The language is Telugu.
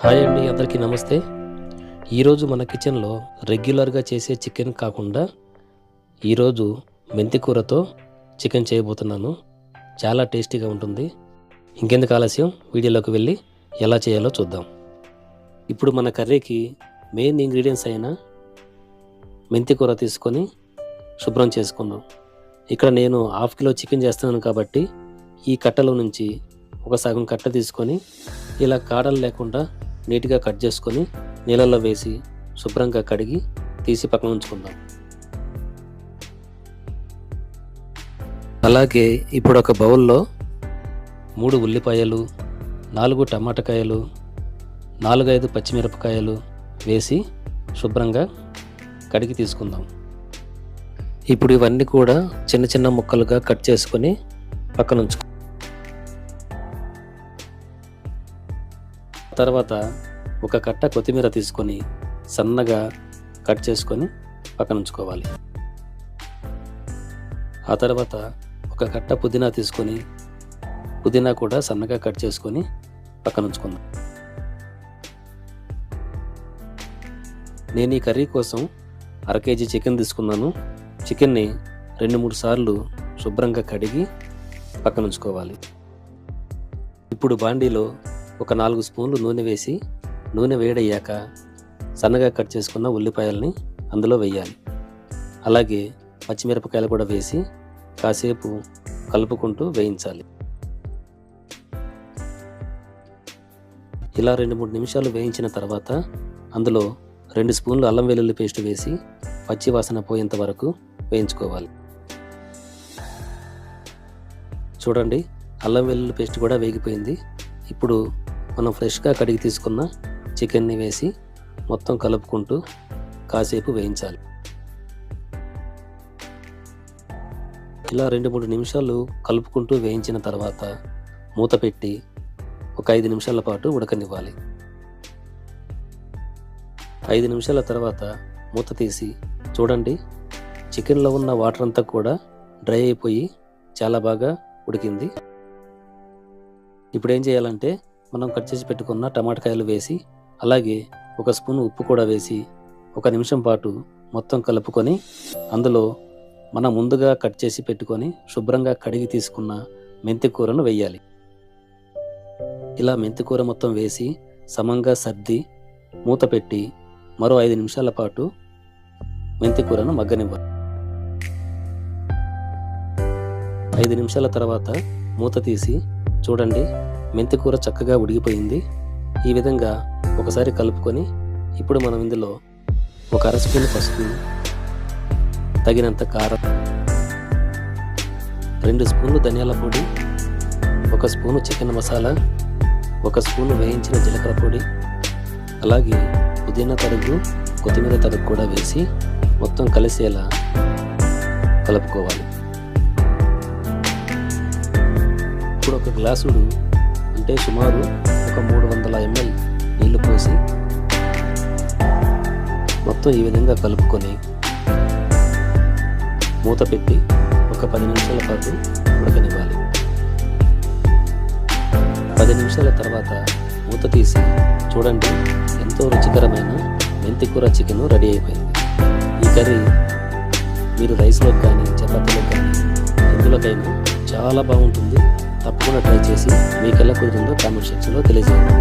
హాయ్ అండి, అందరికీ నమస్తే. ఈరోజు మన కిచెన్లో రెగ్యులర్గా చేసే చికెన్ కాకుండా ఈరోజు మెంతి కూరతో చికెన్ చేయబోతున్నాను. చాలా టేస్టీగా ఉంటుంది. ఇంకెందుకు ఆలస్యం, వీడియోలోకి వెళ్ళి ఎలా చేయాలో చూద్దాం. ఇప్పుడు మన కర్రీకి మెయిన్ ఇంగ్రీడియంట్స్ అయిన మెంతి కూర తీసుకొని శుభ్రం చేసుకుందాం. ఇక్కడ నేను 1/2 కిలో చికెన్ చేస్తున్నాను కాబట్టి ఈ కట్టలో నుంచి ఒక సగం కట్ట తీసుకొని ఇలా కాడలు లేకుండా నీట్గా కట్ చేసుకొని నీళ్ళల్లో వేసి శుభ్రంగా కడిగి తీసి పక్కన ఉంచుకుందాం. అలాగే ఇప్పుడు ఒక బౌల్లో 3 ఉల్లిపాయలు, 4 టమాటకాయలు, 4-5 పచ్చిమిరపకాయలు వేసి శుభ్రంగా కడిగి తీసుకుందాం. ఇప్పుడు ఇవన్నీ కూడా చిన్న చిన్న ముక్కలుగా కట్ చేసుకొని పక్కన ఉంచుకుందాం. తర్వాత ఒక కట్ట కొత్తిమీర తీసుకొని సన్నగా కట్ చేసుకొని పక్కన ఉంచుకోవాలి. ఆ తర్వాత ఒక కట్ట పుదీనా తీసుకొని పుదీనా కూడా సన్నగా కట్ చేసుకొని పక్కన ఉంచుకుందాం. నేను ఈ కర్రీ కోసం 1/2 కేజీ చికెన్ తీసుకున్నాను. చికెన్ని 2-3 సార్లు శుభ్రంగా కడిగి పక్కన ఉంచుకోవాలి. ఇప్పుడు బాండీలో ఒక 4 స్పూన్లు నూనె వేసి నూనె వేడయ్యాక సన్నగా కట్ చేసుకున్న ఉల్లిపాయల్ని అందులో వేయాలి. అలాగే పచ్చిమిరపకాయలు కూడా వేసి కాసేపు కలుపుకుంటూ వేయించాలి. ఇలా 2-3 నిమిషాలు వేయించిన తర్వాత అందులో 2 స్పూన్లు అల్లం వెల్లుల్లి పేస్ట్ వేసి పచ్చి వాసన పోయేంత వరకు వేయించుకోవాలి. చూడండి, అల్లం వెల్లుల్లి పేస్ట్ కూడా వేగిపోయింది. ఇప్పుడు మనం ఫ్రెష్గా కడిగి తీసుకున్న చికెన్ని వేసి మొత్తం కలుపుకుంటూ కాసేపు వేయించాలి. ఇలా 2-3 నిమిషాలు కలుపుకుంటూ వేయించిన తర్వాత మూత పెట్టి ఒక 5 నిమిషాల పాటు ఉడకనివ్వాలి. 5 నిమిషాల తర్వాత మూత తీసి చూడండి, చికెన్లో ఉన్న వాటర్ అంతా కూడా డ్రై అయిపోయి చాలా బాగా ఉడికింది. ఇప్పుడు ఏం చేయాలంటే మనం కట్ చేసి పెట్టుకున్న టమాటకాయలు వేసి అలాగే ఒక స్పూన్ ఉప్పు కూడా వేసి 1 నిమిషం పాటు మొత్తం కలుపుకొని అందులో మనం ముందుగా కట్ చేసి పెట్టుకొని శుభ్రంగా కడిగి తీసుకున్న మెంతి కూరను వేయాలి. ఇలా మెంతి కూర మొత్తం వేసి సమంగా సర్ది మూత పెట్టి మరో 5 నిమిషాల పాటు మెంతి కూరను మగ్గనివ్వాలి. 5 నిమిషాల తర్వాత మూత తీసి చూడండి, మెంతి కూర చక్కగా ఉడికిపోయింది. ఈ విధంగా ఒకసారి కలుపుకొని ఇప్పుడు మనం ఇందులో ఒక 1/2 స్పూన్ పసుపు, తగినంత కారం, 2 స్పూన్లు ధనియాల పొడి, 1 స్పూను చికెన్ మసాలా, 1 స్పూను వేయించిన జీలకర్ర పొడి, అలాగే పుదీనా తరుగు, కొత్తిమీర తరుగు కూడా వేసి మొత్తం కలిసేలా కలుపుకోవాలి. ఇప్పుడు ఒక గ్లాసుడు అంటే సుమారు ఒక 300 ml నీళ్లు పోసి మొత్తం ఈ విధంగా కలుపుకొని మూత పెట్టి ఒక 10 నిమిషాల పాటు ఉడకనివ్వాలి. 10 నిమిషాల తర్వాత మూత తీసి చూడండి, ఎంతో రుచికరమైన మెంతి కూర చికెన్ రెడీ అయిపోయింది. ఈ కర్రీ మీరు రైస్లోకి కానీ చపాతీలోకి కానీ ఎందులోకైనా చాలా బాగుంటుంది. తప్పకుండా ట్రై చేసి మీకు ఎలా కుదిరిందో కామెంట్ సెక్షన్లో తెలియజేయండి.